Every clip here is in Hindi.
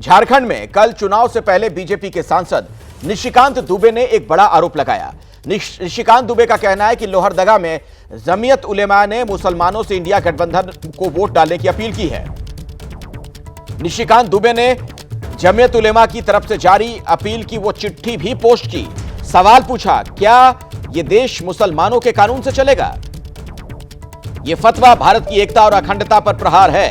झारखंड में कल चुनाव से पहले बीजेपी के सांसद निशिकांत दुबे ने एक बड़ा आरोप लगाया। निशिकांत दुबे का कहना है कि लोहरदगा में जमीयत उलेमा ने मुसलमानों से इंडिया गठबंधन को वोट डालने की अपील की है। निशिकांत दुबे ने जमीयत उलेमा की तरफ से जारी अपील की वो चिट्ठी भी पोस्ट की। सवाल पूछा, क्या ये देश मुसलमानों के कानून से चलेगा? ये फतवा भारत की एकता और अखंडता पर प्रहार है।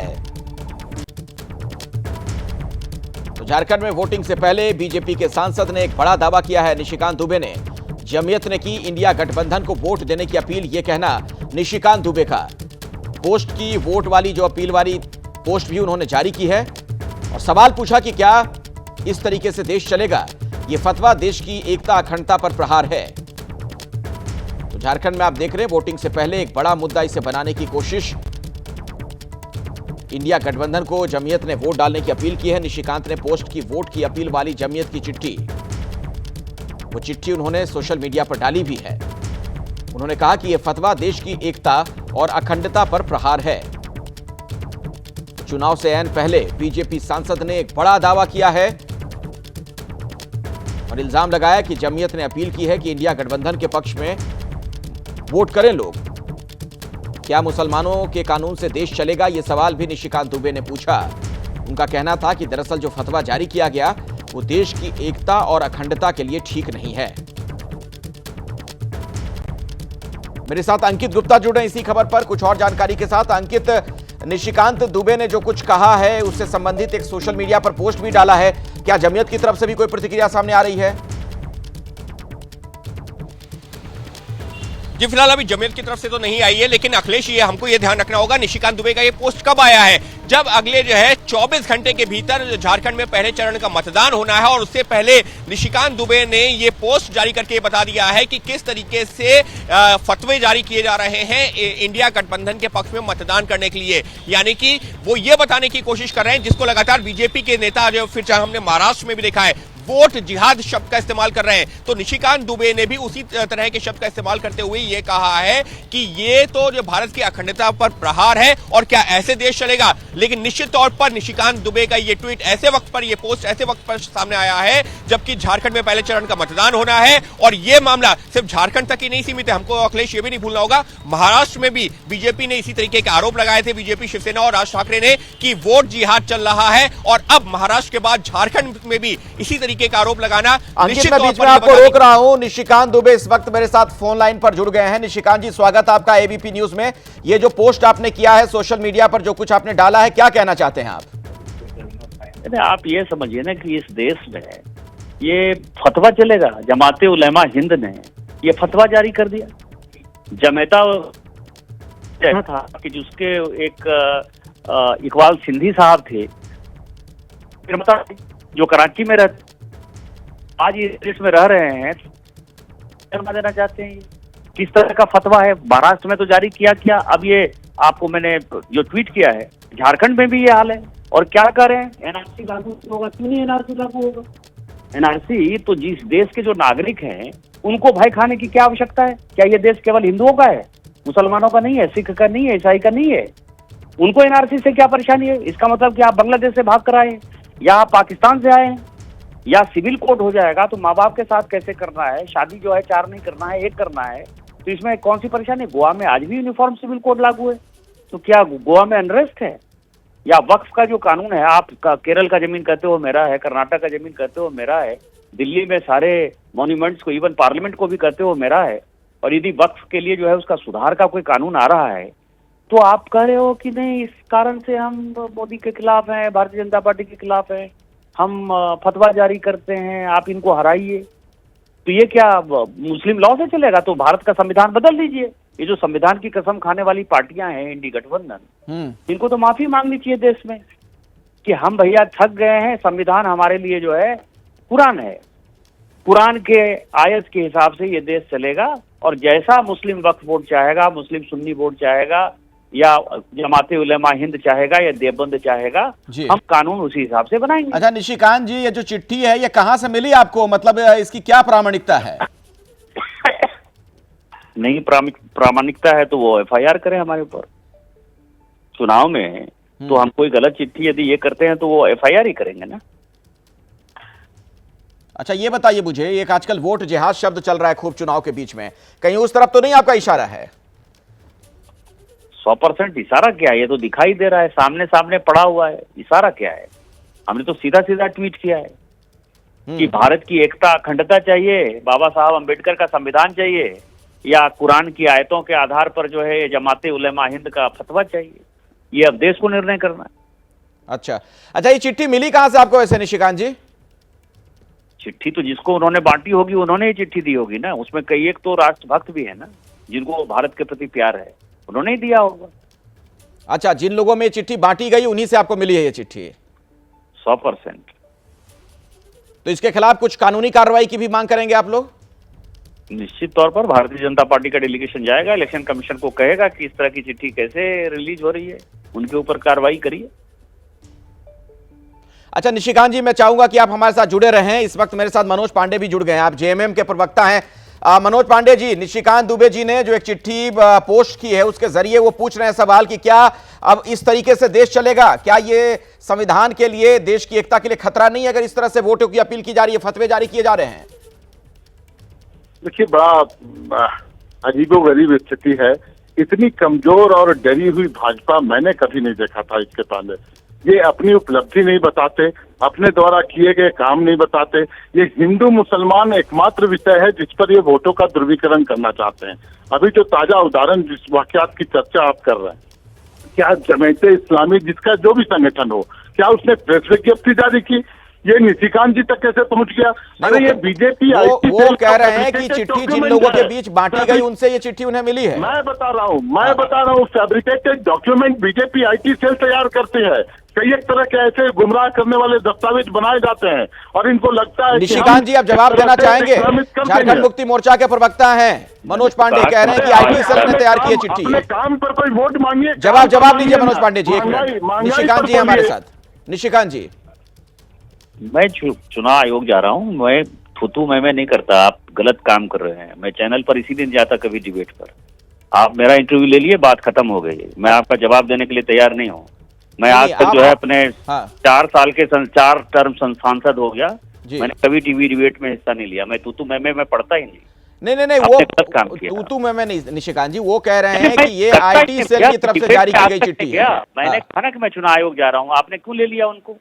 तो झारखंड में वोटिंग से पहले बीजेपी के सांसद ने एक बड़ा दावा किया है। निशिकांत दुबे ने जमीयत ने की इंडिया गठबंधन को वोट देने की अपील। यह कहना निशिकांत दुबे का। पोस्ट की वोट वाली जो अपील वाली पोस्ट भी उन्होंने जारी की है और सवाल पूछा कि क्या इस तरीके से देश चलेगा? यह फतवा देश की एकता अखंडता पर प्रहार है। तो झारखंड में आप देख रहे हैं वोटिंग से पहले एक बड़ा मुद्दा इसे बनाने की कोशिश। इंडिया गठबंधन को जमीयत ने वोट डालने की अपील की है। निशिकांत ने पोस्ट की वोट की अपील वाली जमीयत की चिट्ठी, वो चिट्ठी उन्होंने सोशल मीडिया पर डाली भी है। उन्होंने कहा कि यह फतवा देश की एकता और अखंडता पर प्रहार है। चुनाव से ऐन पहले बीजेपी सांसद ने एक बड़ा दावा किया है और इल्जाम लगाया कि जमीयत ने अपील की है कि इंडिया गठबंधन के पक्ष में वोट करें लोग। क्या मुसलमानों के कानून से देश चलेगा? यह सवाल भी निशिकांत दुबे ने पूछा। उनका कहना था कि दरअसल जो फतवा जारी किया गया वो देश की एकता और अखंडता के लिए ठीक नहीं है। मेरे साथ अंकित गुप्ता जुड़े हैं इसी खबर पर कुछ और जानकारी के साथ। अंकित, निशिकांत दुबे ने जो कुछ कहा है उससे संबंधित एक सोशल मीडिया पर पोस्ट भी डाला है। क्या जमीयत की तरफ से भी कोई प्रतिक्रिया सामने आ रही है? जी, फिलहाल अभी जमीयत की तरफ से तो नहीं आई है, लेकिन अखिलेश, ये हमको ये ध्यान रखना होगा निशिकांत दुबे का ये पोस्ट कब आया है? जब अगले 24 घंटे के भीतर झारखंड में पहले चरण का मतदान होना है और उससे पहले निशिकांत दुबे ने ये पोस्ट जारी करके बता दिया है कि किस तरीके से फतवे जारी किए जा रहे हैं इंडिया गठबंधन के पक्ष में मतदान करने के लिए। यानी कि वो ये बताने की कोशिश कर रहे हैं, जिसको लगातार बीजेपी के नेता जो फिर चाहे हमने महाराष्ट्र में भी देखा है, वोट जिहाद शब्द का इस्तेमाल कर रहे हैं। तो निशिकांत दुबे ने भी उसी तरह के शब्द का इस्तेमाल करते हुए ये कहा है कि ये तो जो भारत की अखंडता पर प्रहार है और क्या ऐसे देश चलेगा। लेकिन निश्चित तौर पर निशिकांत दुबे का ये ट्वीट ऐसे वक्त पर, ये पोस्ट ऐसे वक्त पर सामने आया है जबकि झारखंड में पहले चरण का मतदान होना है। और ये मामला सिर्फ झारखंड तक ही नहीं सीमित है। हमको अखिलेश ये भी नहीं भूलना होगा, महाराष्ट्र में भी बीजेपी ने इसी तरीके के आरोप लगाए थे, बीजेपी, शिवसेना और राज ठाकरे ने, कि वोट जिहाद चल रहा है। और अब महाराष्ट्र के बाद झारखंड में भी इसी तरीके का आरोप लगाना अंकित, मैं बीच में आपको रोक रहा हूं। निशिकांत दुबे इस वक्त मेरे साथ फोन लाइन पर जुड़ गए हैं। निशिकांत जी, स्वागत आपका एबीपी न्यूज में। ये जो पोस्ट आपने किया है सोशल मीडिया पर, जो कुछ आपने डाला है, क्या कहना चाहते हैं आप? आप ये समझिए ना कि इस देश में ये फतवा चलेगा। जमाते उलेमा हिंद ने ये फतवा जारी कर दिया। जमेता था कि जिसके एक इकबाल सिंधी साहब थे, जो कराची में रहते, आज इस देश में रह रहे हैं, देना चाहते हैं। किस तरह का फतवा है? महाराष्ट्र में तो जारी किया। अब ये आपको मैंने जो ट्वीट किया है, झारखंड में भी ये हाल है। और क्या करें? एनआरसी लागू होगा? क्यों नहीं एनआरसी लागू होगा? एनआरसी तो जिस देश के जो नागरिक हैं उनको भय खाने की क्या आवश्यकता है? क्या ये देश केवल हिंदुओं का है, मुसलमानों का नहीं है, सिख का नहीं है, ईसाई का नहीं है? उनको एनआरसी से क्या परेशानी है? इसका मतलब कि आप बांग्लादेश से भाग कर आए या आप पाकिस्तान से आए या सिविल कोड हो जाएगा तो माँ बाप के साथ कैसे करना है? शादी जो है 4 नहीं करना है, 1 करना है। तो इसमें कौन सी परेशानी? गोवा में आज भी यूनिफॉर्म सिविल कोड लागू है। तो क्या गोवा में अनरेस्ट है? या वक्फ का जो कानून है, आप केरल का जमीन कहते हो मेरा है, कर्नाटक का जमीन कहते हो मेरा है, दिल्ली में सारे मॉन्यूमेंट्स को, इवन पार्लियामेंट को भी कहते हो मेरा है। और यदि वक्फ के लिए जो है उसका सुधार का कोई कानून आ रहा है तो आप कह रहे हो कि नहीं, इस कारण से हम मोदी के खिलाफ हैं, भारतीय जनता पार्टी के खिलाफ हैं, हम फतवा जारी करते हैं, आप इनको हराइए। तो ये क्या मुस्लिम लॉ से चलेगा? तो भारत का संविधान बदल दीजिए। ये जो संविधान की कसम खाने वाली पार्टियां हैं, इंडी गठबंधन, इनको तो माफी मांगनी चाहिए देश में कि हम भैया थक गए हैं। संविधान हमारे लिए जो है कुरान है, कुरान के आयत के हिसाब से ये देश चलेगा। और जैसा मुस्लिम वक्फ बोर्ड चाहेगा, मुस्लिम सुन्नी बोर्ड चाहेगा, या जमाते उलेमा हिंद चाहेगा, या देवबंद चाहेगा, हम कानून उसी हिसाब से बनाएंगे। अच्छा निशिकांत जी, ये जो चिट्ठी है ये कहां से मिली आपको? मतलब इसकी क्या प्रामाणिकता है? नहीं प्रामाणिकता है तो वो एफआईआर करें हमारे ऊपर। चुनाव में तो हम कोई गलत चिट्ठी यदि ये करते हैं तो वो एफआईआर ही करेंगे ना। अच्छा ये बताइए मुझे, एक आजकल वोट जिहाद शब्द चल रहा है खूब चुनाव के बीच में, कहीं उस तरफ तो नहीं आपका इशारा है? 100% इशारा क्या है? ये तो दिखाई दे रहा है, सामने सामने पड़ा हुआ है। इशारा क्या है? हमने तो सीधा सीधा ट्वीट किया है कि भारत की एकता अखंडता चाहिए, बाबा साहब अंबेडकर का संविधान चाहिए, या कुरान की आयतों के आधार पर जो है जमाते उलेमा हिंद का फतवा चाहिए। ये अब देश को निर्णय करना है। अच्छा अच्छा, ये चिट्ठी मिली कहां से आपको वैसे निशिकांत जी? चिट्ठी तो जिसको उन्होंने बांटी होगी उन्होंने ही चिट्ठी दी होगी ना। उसमें कई एक तो राष्ट्रभक्त भी है ना, जिनको भारत के प्रति प्यार है, उन्होंने ही दिया होगा। अच्छा, जिन लोगों में ये चिट्ठी बांटी गई उन्हीं से आपको मिली है ये चिट्ठी? 100%। तो इसके खिलाफ कुछ कानूनी कार्रवाई की भी मांग करेंगे आप लोग? निश्चित तौर पर भारतीय जनता पार्टी का डेलीगेशन जाएगा, इलेक्शन कमीशन को कहेगा कि इस तरह की चिट्ठी कैसे रिलीज हो रही है, उनके ऊपर कार्रवाई करिए। अच्छा निशिकांत जी, मैं चाहूंगा कि आप हमारे साथ जुड़े रहें। इस वक्त मेरे साथ मनोज पांडे भी जुड़ गए हैं, आप जेएमएम के प्रवक्ता हैं। मनोज पांडे जी, निशिकांत दुबे जी ने जो एक चिट्ठी पोस्ट की है उसके जरिए वो पूछ रहे हैं सवाल कि क्या अब इस तरीके से देश चलेगा? क्या ये संविधान के लिए, देश की एकता के लिए खतरा नहीं है अगर इस तरह से वोटों की अपील की जा रही है, फतवे जारी किए जा रहे हैं? देखिए, बड़ा अजीबोगरीब स्थिति है। इतनी कमजोर और डरी हुई भाजपा मैंने कभी नहीं देखा था इसके पहले। ये अपनी उपलब्धि नहीं बताते, अपने द्वारा किए गए काम नहीं बताते। ये हिंदू मुसलमान एकमात्र विषय है जिस पर ये वोटों का ध्रुवीकरण करना चाहते हैं। अभी जो ताजा उदाहरण जिस वाकयात की चर्चा आप कर रहे हैं, क्या जमात इस्लामी जिसका जो भी संगठन हो, क्या उसने प्रेस विज्ञप्ति जारी की? ये निशिकांत जी तक कैसे पहुंच गया? अरे ये बीजेपी वो कह रहे हैं कि चिट्ठी जिन लोगों के बीच बांटी गई उनसे ये चिट्ठी उन्हें मिली है। मैं बता रहा हूँ fabricated document BJP IT cell तैयार करती है। कई एक तरह के ऐसे गुमराह करने वाले दस्तावेज बनाए जाते हैं और इनको लगता है। निशिकांत जी, आप जवाब देना चाहेंगे? झारखंड मुक्ति मोर्चा के प्रवक्ता हैं मनोज पांडे, कह रहे हैं कि आईटी सेल ने तैयार की चिट्ठी है। काम पर कोई वोट मांगिए। जवाब दीजिए मनोज पांडे जी, एक मिनट। निशिकांत जी हमारे साथ। निशिकांत जी, मैं चुनाव आयोग जा रहा हूँ, मैं थूथू मैं नहीं करता। आप गलत काम कर रहे हैं। मैं चैनल पर इसी दिन जाता कभी डिबेट पर। आप मेरा इंटरव्यू ले लिए, बात खत्म हो गई। मैं आपका जवाब देने के लिए तैयार नहीं हूँ। मैं आज तक जो है अपने 4 साल के 4 टर्म सांसद हो गया, मैंने कभी टीवी डिबेट में हिस्सा नहीं लिया। मैं तूतू मैं पढ़ता ही नहीं। नहीं वो तूतू मैं नहीं। निशिकांत जी वो कह रहे हैं कि ये आईटी सेल की तरफ से जारी की गई चिट्ठी है। मैंने कहा ना कि मैं चुनाव आयोग जा रहा हूँ, आपने क्यों ले लिया उनको?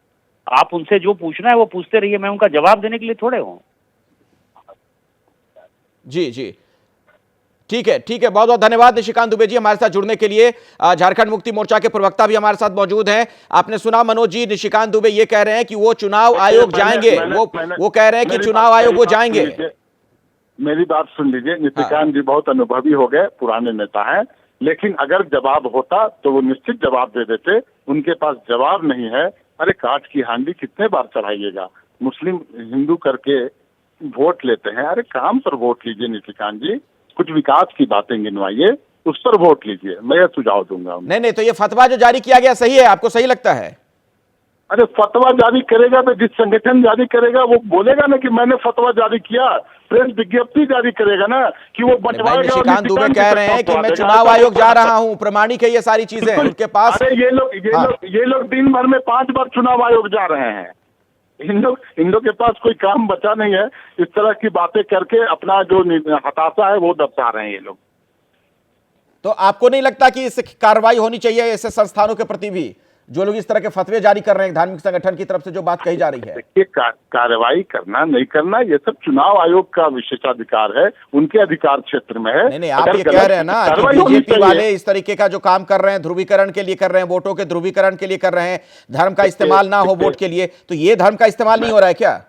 आप उनसे जो पूछना है वो पूछते रहिए, मैं उनका जवाब देने के लिए थोड़े हूँ। जी ठीक है, बहुत बहुत धन्यवाद निशिकांत दुबे जी हमारे साथ जुड़ने के लिए। झारखंड मुक्ति मोर्चा के प्रवक्ता भी हमारे साथ मौजूद हैं। आपने सुना मनोज जी, निशिकांत दुबे ये कह रहे हैं कि वो चुनाव आयोग जाएंगे। वो कह रहे हैं कि चुनाव आयोग वो जाएंगे। मेरी बात सुन लीजिए, निशिकांत जी बहुत अनुभवी हो गए, पुराने नेता हैं, लेकिन अगर जवाब होता तो वो निश्चित जवाब दे देते। उनके पास जवाब नहीं है। अरे काठ की हांडी कितने बार चढ़ाइएगा? मुस्लिम हिंदू करके वोट लेते हैं। अरे काम पर वोट लीजिए निशिकांत जी, कुछ विकास की बातें गिनवाइए, उस पर वोट लीजिए। मैं यह सुझाव दूंगा। नहीं तो ये फतवा जो जारी किया गया सही है, आपको सही लगता है? अरे फतवा जारी करेगा तो जिस संगठन जारी करेगा वो बोलेगा ना कि मैंने फतवा जारी किया। प्रेस विज्ञप्ति जारी करेगा ना कि वो बंटवाएगा। निशिकांत दुबे कह रहे हैं कि मैं चुनाव आयोग जा रहा हूं, प्रमाणिक है ये सारी चीजें उनके पास। अरे ये लोग दिन भर में 5 बार चुनाव आयोग जा रहे हैं। इन लोग के पास कोई काम बचा नहीं है। इस तरह की बातें करके अपना जो हताशा है वो दर्शा रहे हैं ये लोग। तो आपको नहीं लगता कि इस कार्रवाई होनी चाहिए ऐसे संस्थानों के प्रति भी जो लोग इस तरह के फतवे जारी कर रहे हैं धार्मिक संगठन की तरफ से, जो बात कही जा रही है? देखिए, कार्रवाई करना नहीं करना ये सब चुनाव आयोग का विशेषाधिकार है, उनके अधिकार क्षेत्र में है। नहीं आप ये कह रहे हैं ना कि बीजेपी वाले इस तरीके का जो काम कर रहे हैं, ध्रुवीकरण के लिए कर रहे हैं, वोटों के ध्रुवीकरण के लिए कर रहे हैं, धर्म का इस्तेमाल ना हो वोट के लिए, तो ये धर्म का इस्तेमाल नहीं हो रहा है क्या?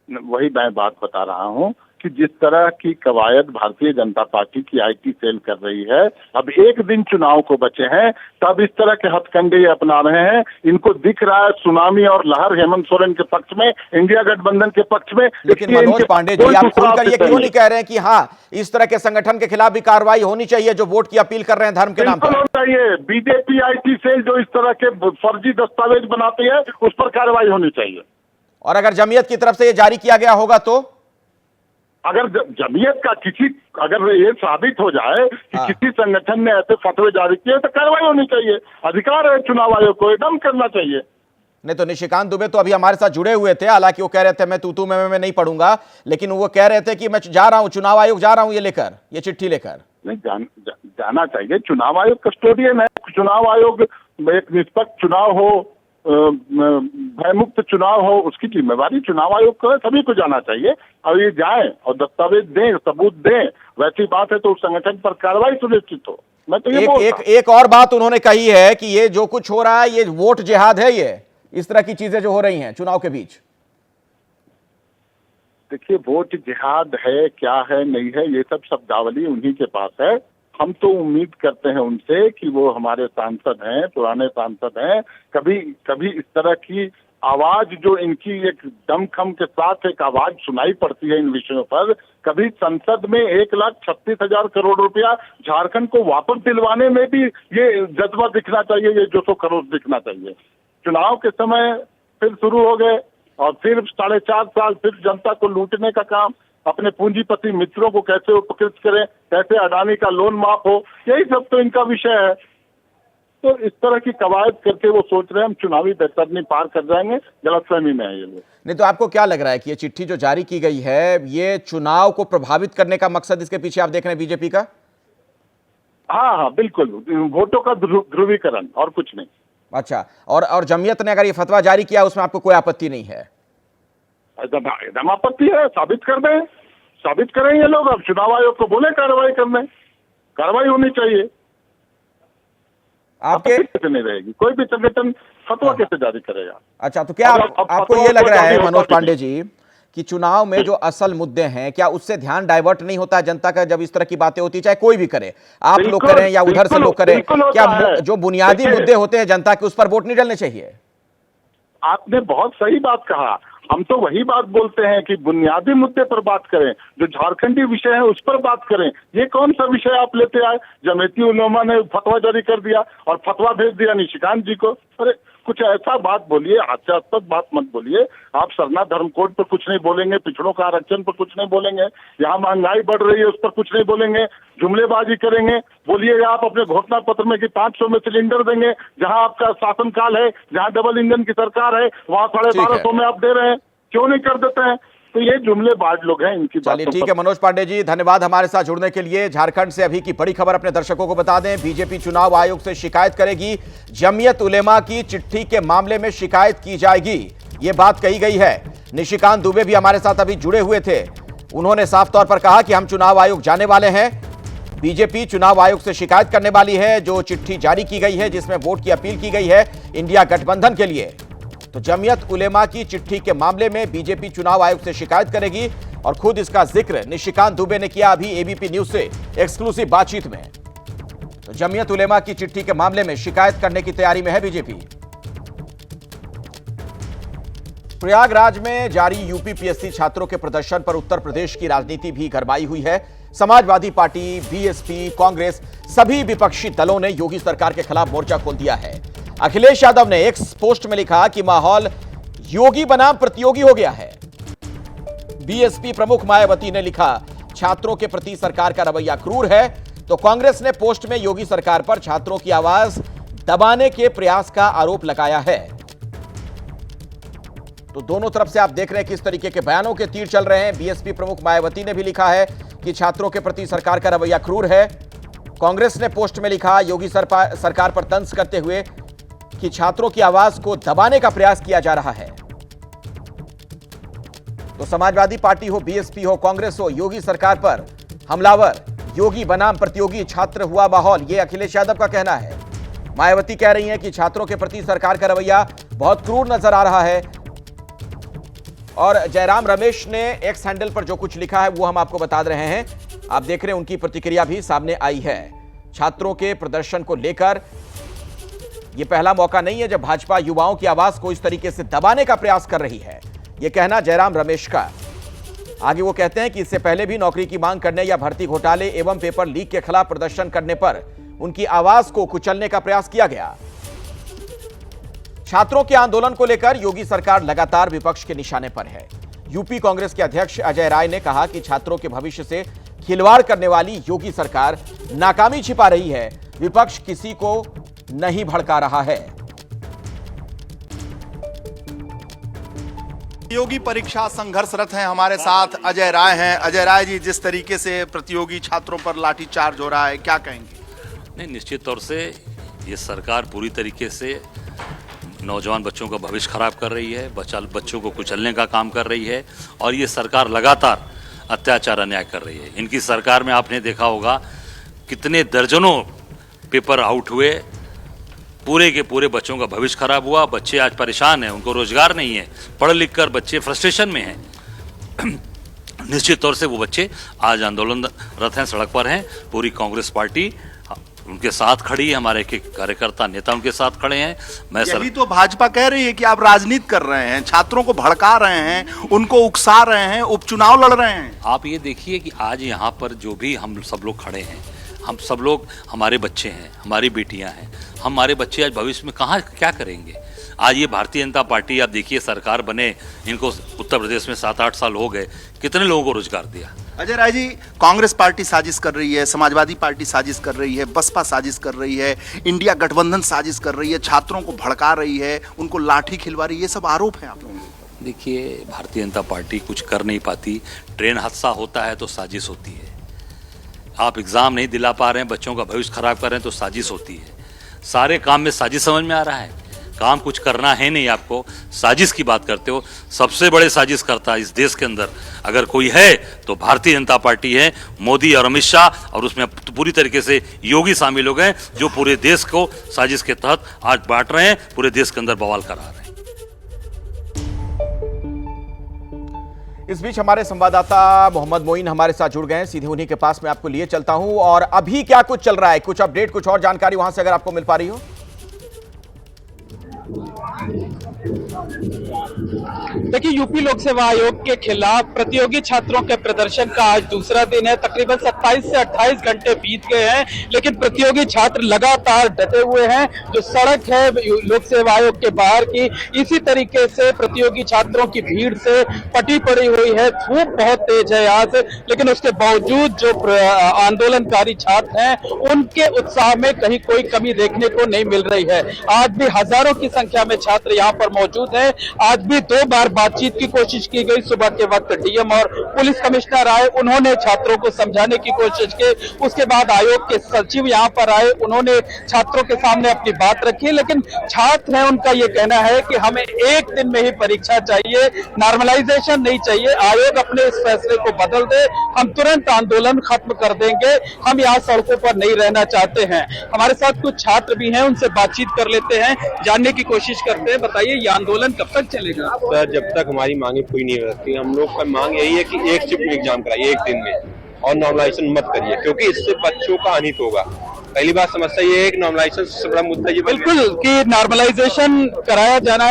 वही मैं बात बता रहा हूँ कि जिस तरह की कवायद भारतीय जनता पार्टी की आईटी सेल कर रही है, अब एक दिन चुनाव को बचे हैं, तब इस तरह के हथकंडे अपना रहे हैं। इनको दिख रहा है सुनामी और लहर हेमंत सोरेन के पक्ष में, इंडिया गठबंधन के पक्ष में। लेकिन मनोज पांडे जी, आप खुलकर ये क्यों नहीं कह रहे हैं कि हाँ इस तरह के संगठन के खिलाफ भी कार्रवाई होनी चाहिए जो वोट की अपील कर रहे हैं धर्म के नाम पर? चाहिए। बीजेपी आईटी सेल जो इस तरह के फर्जी दस्तावेज बनाती है उस पर कार्रवाई होनी चाहिए। और अगर जमीयत की तरफ से ये जारी किया गया होगा तो? अगर जमीयत का अगर ये साबित हो जाए कि किसी संगठन ने ऐसे फतवे जारी किए तो कार्रवाई होनी चाहिए। अधिकार है चुनाव आयोग को, एकदम करना चाहिए। नहीं तो निशिकांत दुबे तो अभी हमारे साथ जुड़े हुए थे, हालांकि वो कह रहे थे मैं तू मैं नहीं पढ़ूंगा, लेकिन वो कह रहे थे कि मैं जा रहा हूं, चुनाव आयोग जा रहा हूं ये चिट्ठी लेकर। नहीं, जाना चाहिए। चुनाव आयोग कस्टोडियन है। चुनाव आयोग एक निष्पक्ष चुनाव हो, भयमुक्त चुनाव हो, उसकी जिम्मेवारी चुनाव आयोग को है। सभी को जाना चाहिए और ये जाए और दस्तावेज दें, सबूत दें। वैसी बात है तो उस संगठन पर कार्रवाई सुनिश्चित हो। मैं तो एक और बात उन्होंने कही है कि ये जो कुछ हो रहा है ये वोट जिहाद है, ये इस तरह की चीजें जो हो रही हैं चुनाव के बीच। देखिए, वोट जिहाद है क्या है नहीं है ये सब शब्दावली उन्हीं के पास है। हम तो उम्मीद करते हैं उनसे कि वो हमारे सांसद हैं, पुराने सांसद हैं। कभी कभी इस तरह की आवाज जो इनकी एक दमखम के साथ एक आवाज सुनाई पड़ती है इन विषयों पर, कभी संसद में 1,36,000 करोड़ रुपया झारखंड को वापस दिलवाने में भी ये जज्बा दिखना चाहिए, ये जोशो खरोश दिखना चाहिए। चुनाव के समय फिर शुरू हो गए और फिर 4.5 साल फिर जनता को लूटने का काम, अपने पूंजीपति मित्रों को कैसे उपकृत करें, कैसे अडानी का लोन माफ हो, यही सब तो इनका विषय है। तो इस तरह की कवायद करके वो सोच रहे हैं हम चुनावी बेतरनी पार कर जाएंगे। गलतफहमी में है ये लोग। नहीं तो आपको क्या लग रहा है कि ये चिट्ठी जो जारी की गई है ये चुनाव को प्रभावित करने का मकसद इसके पीछे आप देख रहे हैं बीजेपी का? हाँ, बिल्कुल, वोटों का ध्रुवीकरण और कुछ नहीं। अच्छा, और जमीयत ने अगर ये फतवा जारी किया उसमें आपको कोई आपत्ति नहीं है? एकदम आपत्ति है। साबित कर दें, साबित करें ये लोग। अब चुनाव आयोग को बोले कार्रवाई करने, कार्रवाई होनी चाहिए। आपके कैसे नहीं रहेगी? कोई भी संगठन फतवा कैसे जारी करेगा? अच्छा, तो क्या आपको ये लग रहा है मनोज पांडे जी कि चुनाव में जो असल मुद्दे हैं क्या उससे ध्यान डाइवर्ट नहीं होता जनता का जब इस तरह की बातें होती, चाहे कोई भी करे, आप लोग करें या उधर से लोग करें? क्या जो बुनियादी मुद्दे होते हैं जनता के उस पर वोट नहीं डालने चाहिए? आपने बहुत सही बात कहा। हम तो वही बात बोलते हैं कि बुनियादी मुद्दे पर बात करें, जो झारखंडी विषय है उस पर बात करें। ये कौन सा विषय आप लेते आए? जमीयती उलेमा ने फतवा जारी कर दिया और फतवा भेज दिया निशिकांत जी को। अरे कुछ ऐसा बात बोलिए, हास्यास्पद बात मत बोलिए। आप सरना धर्म कोड पर कुछ नहीं बोलेंगे, पिछड़ों का आरक्षण पर कुछ नहीं बोलेंगे, यहाँ महंगाई बढ़ रही है उस पर कुछ नहीं बोलेंगे, जुमलेबाजी करेंगे। बोलिए आप अपने घोषणा पत्र में कि 500 में सिलेंडर देंगे, जहाँ आपका शासनकाल है, जहाँ डबल इंजन की सरकार है, वहाँ 1250 में आप दे रहे हैं, क्यों नहीं कर देते हैं? तो ये जुमलेबाज लोग हैं, इनकी चलिए ठीक है मनोज पांडे जी, धन्यवाद हमारे साथ जुड़ने के लिए। झारखंड से अभी की बड़ी खबर अपने दर्शकों को बता दें, बीजेपी चुनाव आयोग से शिकायत करेगी, जमीयत उलेमा की चिट्ठी के मामले में शिकायत की जाएगी, ये बात कही गई है। निशिकांत दुबे भी हमारे साथ अभी जुड़े हुए थे, उन्होंने साफ तौर पर कहा कि हम चुनाव आयोग जाने वाले हैं। बीजेपी चुनाव आयोग से शिकायत करने वाली है, जो चिट्ठी जारी की गई है जिसमें वोट की अपील की गई है इंडिया गठबंधन के लिए। तो जमीयत उलेमा की चिट्ठी के मामले में बीजेपी चुनाव आयोग से शिकायत करेगी और खुद इसका जिक्र निशिकांत दुबे ने किया अभी एबीपी न्यूज से एक्सक्लूसिव बातचीत में। तो जमीयत उलेमा की चिट्ठी के मामले में शिकायत करने की तैयारी में है बीजेपी। प्रयागराज में जारी यूपीपीएससी छात्रों के प्रदर्शन पर उत्तर प्रदेश की राजनीति भी गरमाई हुई है। समाजवादी पार्टी, बीएसपी, कांग्रेस सभी विपक्षी दलों ने योगी सरकार के खिलाफ मोर्चा खोल दिया है। अखिलेश यादव ने एक पोस्ट में लिखा कि माहौल योगी बनाम प्रतियोगी हो गया है। बीएसपी प्रमुख मायावती ने लिखा छात्रों के प्रति सरकार का रवैया क्रूर है। तो कांग्रेस ने पोस्ट में योगी सरकार पर छात्रों की आवाज दबाने के प्रयास का आरोप लगाया है। तो दोनों तरफ से आप देख रहे हैं किस तरीके के बयानों के तीर चल रहे हैं। बीएसपी प्रमुख मायावती ने भी लिखा है कि छात्रों के प्रति सरकार का रवैया क्रूर है। कांग्रेस ने पोस्ट में लिखा योगी सरकार पर तंज करते हुए कि छात्रों की आवाज को दबाने का प्रयास किया जा रहा है। तो समाजवादी पार्टी हो, बीएसपी हो, कांग्रेस हो, योगी सरकार पर हमलावर, योगी बनाम प्रतियोगी छात्र हुआ माहौल, यह अखिलेश यादव का कहना है। मायावती कह रही हैं कि छात्रों के प्रति सरकार का रवैया बहुत क्रूर नजर आ रहा है। और जयराम रमेश ने एक्स हैंडल पर जो कुछ लिखा है वो हम आपको बता रहे हैं। आप देख रहे हैं उनकी प्रतिक्रिया भी सामने आई है। छात्रों के प्रदर्शन को लेकर यह पहला मौका नहीं है जब भाजपा युवाओं की आवाज को इस तरीके से दबाने का प्रयास कर रही है, यह कहना जयराम रमेश का। आगे वो कहते हैं कि इससे पहले भी नौकरी की मांग करने या भर्ती घोटाले एवं पेपर लीक के खिलाफ प्रदर्शन करने पर उनकी आवाज को कुचलने का प्रयास किया गया। छात्रों के आंदोलन को लेकर योगी सरकार लगातार विपक्ष के निशाने पर है। यूपी कांग्रेस के अध्यक्ष अजय राय ने कहा कि छात्रों के भविष्य से खिलवाड़ करने वाली योगी सरकार नाकामी छिपा रही है, विपक्ष किसी को नहीं भड़का रहा है। प्रतियोगी परीक्षा संघर्षरत हैं। हमारे साथ अजय राय हैं। अजय राय जी, जिस तरीके से प्रतियोगी छात्रों पर लाठीचार्ज हो रहा है, क्या कहेंगे? नहीं, निश्चित तौर से ये सरकार पूरी तरीके से नौजवान बच्चों का भविष्य खराब कर रही है, बच्चों को कुचलने का काम कर रही है और ये सरकार लगातार अत्याचार अन्याय कर रही है। इनकी सरकार में आपने देखा होगा कितने दर्जनों पेपर आउट हुए, पूरे के पूरे बच्चों का भविष्य खराब हुआ। बच्चे आज परेशान हैं, उनको रोजगार नहीं है, पढ़ लिख कर बच्चे फ्रस्ट्रेशन में हैं। निश्चित तौर से वो बच्चे आज आंदोलनरत हैं, सड़क पर हैं। पूरी कांग्रेस पार्टी उनके साथ खड़ी है, हमारे के कार्यकर्ता नेता उनके साथ खड़े हैं। यही तो भाजपा कह रही है कि आप राजनीति कर रहे हैं, छात्रों को भड़का रहे हैं, उनको उकसा रहे हैं, उपचुनाव लड़ रहे हैं। आप ये देखिए कि आज यहाँ पर जो भी हम सब लोग खड़े हैं, हम सब लोग, हमारे बच्चे हैं, हमारी बेटियां हैं, हमारे बच्चे आज भविष्य में कहाँ क्या करेंगे। आज ये भारतीय जनता पार्टी, आप देखिए सरकार बने, इनको उत्तर प्रदेश में 7-8 साल हो गए, कितने लोगों को रोजगार दिया। अजय राय जी, कांग्रेस पार्टी साजिश कर रही है, समाजवादी पार्टी साजिश कर रही है, बसपा साजिश कर रही है, इंडिया गठबंधन साजिश कर रही है, छात्रों को भड़का रही है, उनको लाठी खिलवा रही है, ये सब आरोप है आप लोगों के। देखिए, भारतीय जनता पार्टी कुछ कर नहीं पाती। ट्रेन हादसा होता है तो साजिश होती है। आप एग्जाम नहीं दिला पा रहे हैं, बच्चों का भविष्य खराब कर रहे हैं तो साजिश होती है। सारे काम में साजिश समझ में आ रहा है। काम कुछ करना है नहीं, आपको साजिश की बात करते हो। सबसे बड़े साजिश करता इस देश के अंदर अगर कोई है तो भारतीय जनता पार्टी है, मोदी और अमित शाह, और उसमें पूरी तरीके से योगी शामिल हो गए, जो पूरे देश को साजिश के तहत आज बांट रहे हैं, पूरे देश के अंदर बवाल करा रहे हैं। इस बीच हमारे संवाददाता मोहम्मद मोइन हमारे साथ जुड़ गए हैं, सीधे उन्हीं के पास मैं आपको लिए चलता हूं। और अभी क्या कुछ चल रहा है, कुछ अपडेट, कुछ और जानकारी वहां से अगर आपको मिल पा रही हो। देखिए, यूपी लोक सेवा आयोग के खिलाफ प्रतियोगी छात्रों के प्रदर्शन का आज दूसरा दिन है। तकरीबन 27 से 28 घंटे बीत गए हैं, लेकिन प्रतियोगी छात्र लगातार डटे हुए हैं। जो सड़क है लोक सेवा आयोग के बाहर की, इसी तरीके से प्रतियोगी छात्रों की भीड़ से पटी पड़ी हुई है। धूप बहुत तेज है आज, लेकिन उसके बावजूद जो आंदोलनकारी छात्र हैं, उनके उत्साह में कहीं कोई कमी देखने को नहीं मिल रही है। आज भी हजारों की संख्या में छात्र यहाँ पर मौजूद हैं। आज भी 2 बार बातचीत की कोशिश की गई। सुबह के वक्त डीएम और पुलिस कमिश्नर आए, उन्होंने छात्रों को समझाने की कोशिश की। उसके बाद आयोग के सचिव यहाँ पर आए, उन्होंने छात्रों के सामने अपनी बात रखी। लेकिन छात्र हैं, उनका ये कहना है कि हमें एक दिन में ही परीक्षा चाहिए, नॉर्मलाइजेशन नहीं चाहिए। आयोग अपने इस फैसले को बदल दे, हम तुरंत आंदोलन खत्म कर देंगे, हम यहाँ सड़कों पर नहीं रहना चाहते हैं। हमारे साथ कुछ छात्र भी हैं, उनसे बातचीत कर लेते हैं, जानने की कोशिश करते हैं। बताइए, ये आंदोलन कब तक चलेगा? सर, जब तक हमारी मांगे पूरी नहीं हो सकती। हम लोग का मांग यही है कि एक शिफ्ट एग्जाम कराइए एक दिन में, और नॉर्मलाइजेशन मत करिए, क्योंकि इससे बच्चों का हानि होगा। पहली बात समस्या ये है कि नॉर्मलाइजेशन सबसे बड़ा मुद्दा ये बिल्कुल कि नॉर्मलाइजेशन कराया जाना,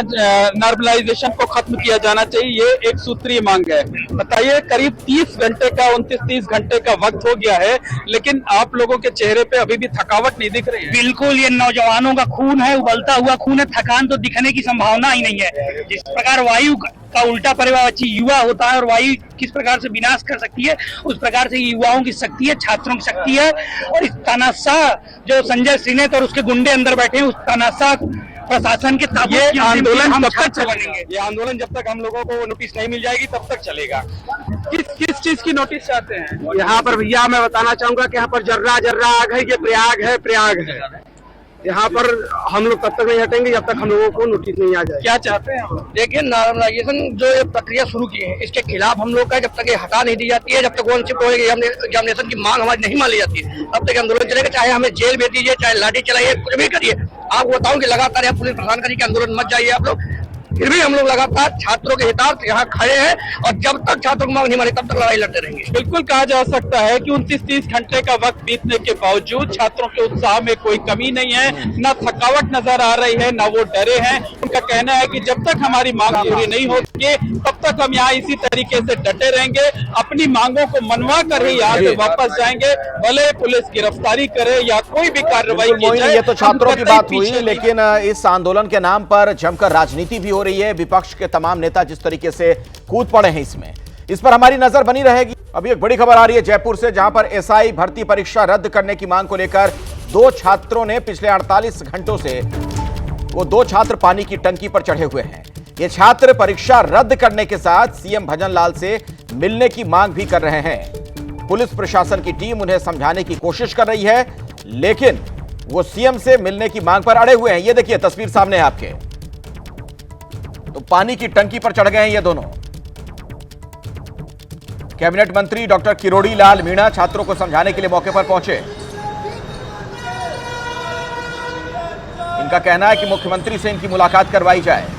नॉर्मलाइजेशन को खत्म किया जाना चाहिए, ये एक सूत्रीय मांग है। बताइए, करीब 30 घंटे का 29-30 घंटे का वक्त हो गया है, लेकिन आप लोगों के चेहरे पे अभी भी थकावट नहीं दिख रही है। बिल्कुल, ये नौजवानों का खून है, उबलता हुआ खून है, थकान तो दिखने की संभावना ही नहीं है। जिस प्रकार वायु का उल्टा पर्यायवाची युवा होता है और वायु किस प्रकार से विनाश कर सकती है, उस प्रकार से युवाओं की शक्ति है, छात्रों की शक्ति है। और इस तानाशाह जो संजय सिन्हा और उसके गुंडे अंदर बैठे हैं, उस तानाशाह प्रशासन के ये आंदोलन हम कब तक चलेंगे? ये आंदोलन जब तक हम लोगों को नोटिस नहीं मिल जाएगी तब तक चलेगा। किस चीज की नोटिस चाहते हैं? यहाँ पर भैया मैं बताना चाहूंगा कि यहाँ पर जर्रा आग है, ये प्रयाग है। यहाँ पर हम लोग तब तक नहीं हटेंगे जब तक हम लोगों को नोटिस नहीं आ जाए। क्या चाहते हैं हम? देखिए, नॉर्मलाइजेशन जो ये प्रक्रिया शुरू की है, इसके खिलाफ हम लोग का जब तक ये हटा नहीं दी जाती है, जब तक एग्जामिनेशन की मांग हमारी नहीं मान ली जाती है, तब तक आंदोलन चलेगा। चाहे हमें जेल भेज दीजिए, चाहे लाठी चलाइए, कुछ भी करिए। आपको बताऊं कि लगातार यहाँ पुलिस प्रशासन करिए कि आंदोलन मत जाइए आप लोग, फिर भी हम लोग लगातार छात्रों के हितार्थ यहाँ खड़े हैं, और जब तक छात्रों की मांग नहीं मानी तब तक लड़ाई लड़ते रहेंगे। बिल्कुल कहा जा सकता है कि 29-30 घंटे का वक्त बीतने के बावजूद छात्रों के उत्साह में कोई कमी नहीं है, न थकावट नजर आ रही है, न वो डरे हैं। उनका कहना है कि जब तक हमारी मांग पूरी नहीं होगी तब तक हम यहाँ इसी तरीके से डटे रहेंगे, अपनी मांगों को मनवा कर ही यहाँ से वापस जाएंगे, भले पुलिस गिरफ्तारी करे या कोई भी कार्रवाई की जाए। ये तो छात्रों की बात हुई, लेकिन इस आंदोलन के नाम पर जमकर राजनीति भी हो रही है। विपक्ष के तमाम नेता जिस तरीके से कूद पड़े हैं इसमें, इस पर हमारी नजर बनी रहेगी। अभी एक बड़ी खबर आ रही है जयपुर से, जहां पर एसआई भर्ती परीक्षा रद्द करने की मांग को लेकर 2 छात्रों ने पिछले 48 घंटों से वो 2 छात्र पानी की टंकी पर चढ़े हुए हैं। ये छात्र परीक्षा रद्द करने के साथ सीएम भजनलाल से मिलने की मांग भी कर रहे हैं। पुलिस प्रशासन की टीम उन्हें समझाने की कोशिश कर रही है, लेकिन वो सीएम से मिलने की मांग पर अड़े हुए हैं। ये देखिए तस्वीर सामने है आपके, तो पानी की टंकी पर चढ़ गए हैं ये दोनों। कैबिनेट मंत्री डॉक्टर किरोड़ी लाल मीणा छात्रों को समझाने के लिए मौके पर पहुंचे। इनका कहना है कि मुख्यमंत्री से इनकी मुलाकात करवाई जाए।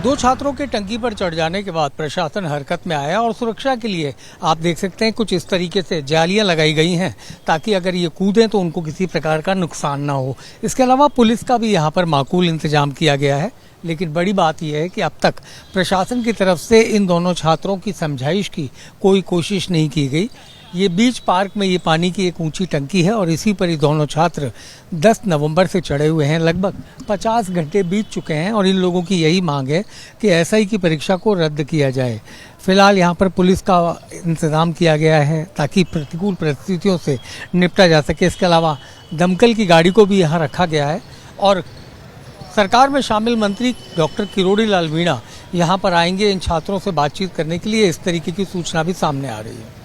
दो छात्रों के टंकी पर चढ़ जाने के बाद प्रशासन हरकत में आया और सुरक्षा के लिए आप देख सकते हैं कुछ इस तरीके से जालियां लगाई गई हैं ताकि अगर ये कूदें तो उनको किसी प्रकार का नुकसान ना हो। इसके अलावा पुलिस का भी यहाँ पर माकूल इंतजाम किया गया है, लेकिन बड़ी बात यह है कि अब तक प्रशासन की तरफ से इन दोनों छात्रों की समझाइश की कोई कोशिश नहीं की गई। ये बीच पार्क में ये पानी की एक ऊंची टंकी है और इसी पर ये दोनों छात्र 10 नवंबर से चढ़े हुए हैं। लगभग 50 घंटे बीत चुके हैं और इन लोगों की यही मांग है कि एसआई की परीक्षा को रद्द किया जाए। फिलहाल यहाँ पर पुलिस का इंतजाम किया गया है ताकि प्रतिकूल परिस्थितियों से निपटा जा सके। इसके अलावा दमकल की गाड़ी को भी यहाँ रखा गया है और सरकार में शामिल मंत्री डॉक्टर किरोड़ी लाल मीणा यहाँ पर आएंगे इन छात्रों से बातचीत करने के लिए। इस तरीके की सूचना भी सामने आ रही है।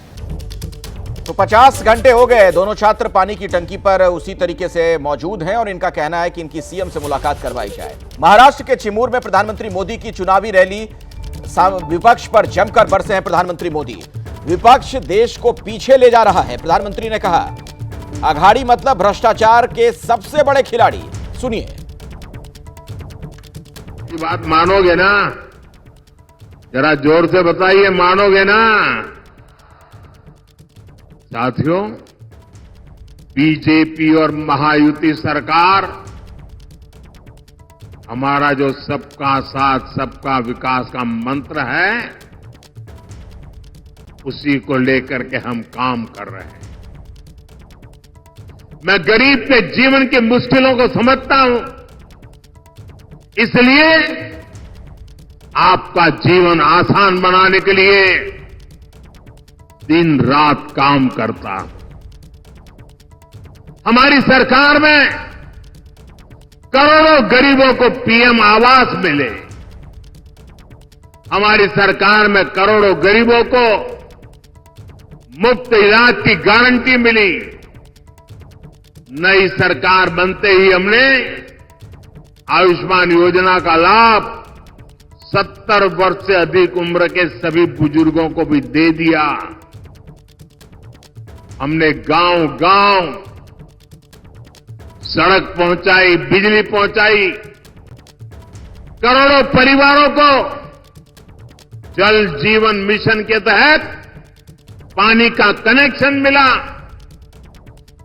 तो 50 घंटे हो गए, दोनों छात्र पानी की टंकी पर उसी तरीके से मौजूद हैं और इनका कहना है कि इनकी सीएम से मुलाकात करवाई जाए। महाराष्ट्र के चिमूर में प्रधानमंत्री मोदी की चुनावी रैली, विपक्ष पर जमकर बरसे हैं प्रधानमंत्री मोदी। विपक्ष देश को पीछे ले जा रहा है। प्रधानमंत्री ने कहा, अघाड़ी मतलब भ्रष्टाचार के सबसे बड़े खिलाड़ी। सुनिए। बात मानोगे ना? जरा जोर से बताइए, मानोगे ना? साथियों, बीजेपी और महायुति सरकार हमारा जो सबका साथ सबका विकास का मंत्र है, उसी को लेकर के हम काम कर रहे हैं। मैं गरीब के जीवन की मुश्किलों को समझता हूं, इसलिए आपका जीवन आसान बनाने के लिए दिन रात काम करता हूं। हमारी सरकार में करोड़ों गरीबों को पीएम आवास मिले। हमारी सरकार में करोड़ों गरीबों को मुफ्त इलाज की गारंटी मिली। नई सरकार बनते ही हमने आयुष्मान योजना का लाभ 70 वर्ष से अधिक उम्र के सभी बुजुर्गों को भी दे दिया। हमने गांव-गांव सड़क पहुंचाई, बिजली पहुंचाई। करोड़ों परिवारों को जल जीवन मिशन के तहत पानी का कनेक्शन मिला।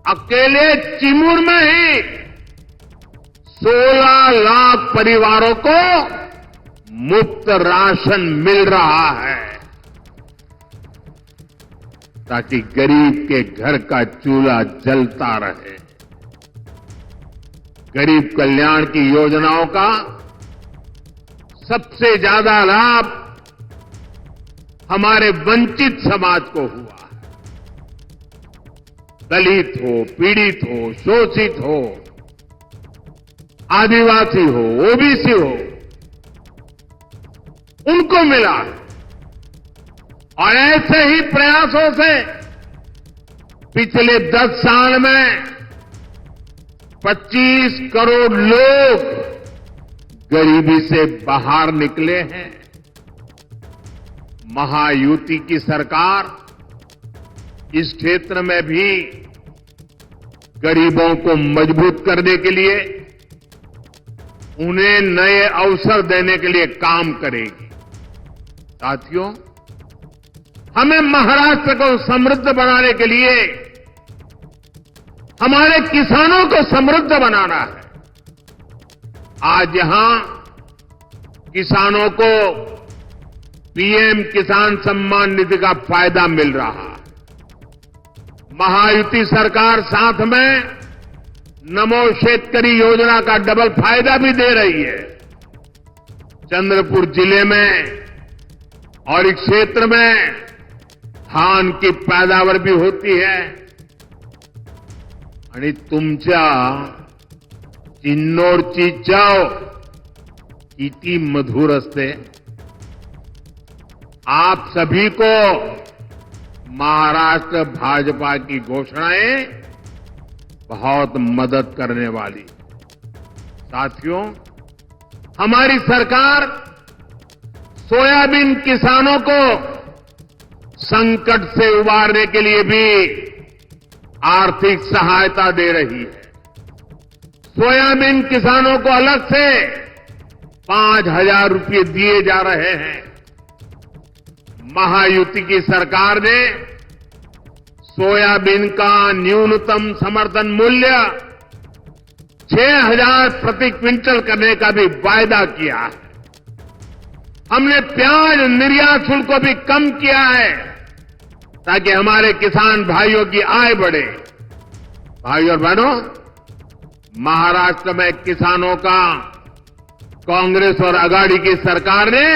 अकेले चिमूर में ही 16 लाख परिवारों को मुफ्त राशन मिल रहा है, ताकि गरीब के घर का चूल्हा जलता रहे। गरीब कल्याण की योजनाओं का सबसे ज्यादा लाभ हमारे वंचित समाज को हुआ। दलित हो, पीड़ित हो, शोषित हो, आदिवासी हो, ओबीसी हो, उनको मिला। और ऐसे ही प्रयासों से पिछले 10 साल में 25 करोड़ लोग गरीबी से बाहर निकले हैं। महायुति की सरकार इस क्षेत्र में भी गरीबों को मजबूत करने के लिए, उन्हें नए अवसर देने के लिए काम करेगी। साथियों, हमें महाराष्ट्र को समृद्ध बनाने के लिए हमारे किसानों को समृद्ध बनाना है। आज यहां किसानों को पीएम किसान सम्मान निधि का फायदा मिल रहा है। महायुति सरकार साथ में नमो शेतकरी योजना का डबल फायदा भी दे रही है। चंद्रपुर जिले में और इस क्षेत्र में धान की पैदावार भी होती है। आणि तुमच्या चिन्नोरची चव इति मधुरस्ते। आप सभी को महाराष्ट्र भाजपा की घोषणाएं बहुत मदद करने वाली। साथियों, हमारी सरकार सोयाबीन किसानों को संकट से उबारने के लिए भी आर्थिक सहायता दे रही है। सोयाबीन किसानों को अलग से 5,000 रुपये दिए जा रहे हैं। महायुति की सरकार ने सोयाबीन का न्यूनतम समर्थन मूल्य 6,000 प्रति क्विंटल करने का भी वायदा किया है। हमने प्याज निर्यात शुल्क को भी कम किया है ताकि हमारे किसान भाइयों की आय बढ़े। भाइयों और बहनों, महाराष्ट्र में किसानों का कांग्रेस और अगाड़ी की सरकार ने